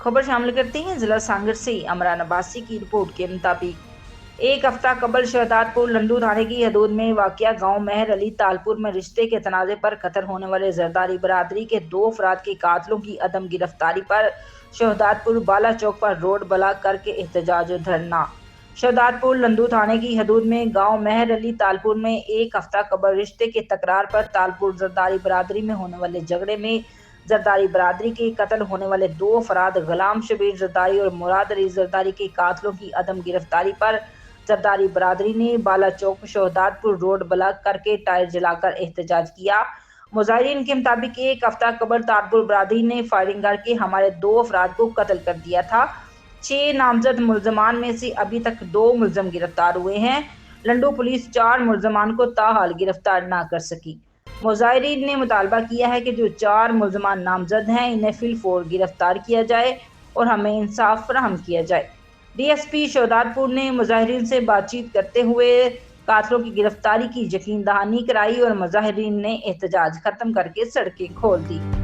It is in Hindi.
खबर शामिल करते हैं जिला सांगड़ से। अमरा नबासी की रिपोर्ट के मुताबिक एक हफ्ता कबल शहदादपुर लंडू थाने की हदूद में वाक़िया गांव मेहर अली तालपुर में रिश्ते के तनाज़े पर कत्ल होने वाले जरदारी बरादरी के 2 अफराद के कातलों की अदम गिरफ्तारी पर शहदादपुर बाला चौक पर रोड ब्लॉक करके एहतजाज धरना। शहदादपुर लंडू थाने की हदूद में गांव मेहर अली तालपुर में एक हफ्ता कबल रिश्ते के तकरार पर तालपुर जरदारी बरादरी में होने वाले झगड़े में जरदारी बरादरी के कत्ल होने वाले 2 अफराद गुलाम शबीर जरदारी और मुराद अली जरदारी के कातलों की अदम गिरफ्तारी पर जरदारी बरादरी ने बाला चौक शहदादपुर रोड ब्लॉक करके टायर जलाकर एहतजाज किया। मुजाहिरीन के मुताबिक एक हफ्ता कबल तालपुर बरादरी ने फायरिंग करके हमारे 2 अफराद को कत्ल कर दिया था। 6 नामजद मुल्जमान में से अभी तक 2 मुल्जम गिरफ्तार हुए हैं। लंडू पुलिस 4 मुल्जमान को ताहाल गिरफ्तार ना कर सकी। मुजाहिरीन ने मुतालबा किया है कि जो 4 मुल्जमान नामजद हैं इन्हें फिलफौर गिरफ्तार किया जाए और हमें इंसाफ फराहम किया जाए। डीएसपी शहदादपुर ने मुजाहिरीन से बातचीत करते हुए कातलों की गिरफ्तारी की यकीन दहानी कराई और मुजाहिरीन ने एहतजाज खत्म करके सड़कें खोल दी।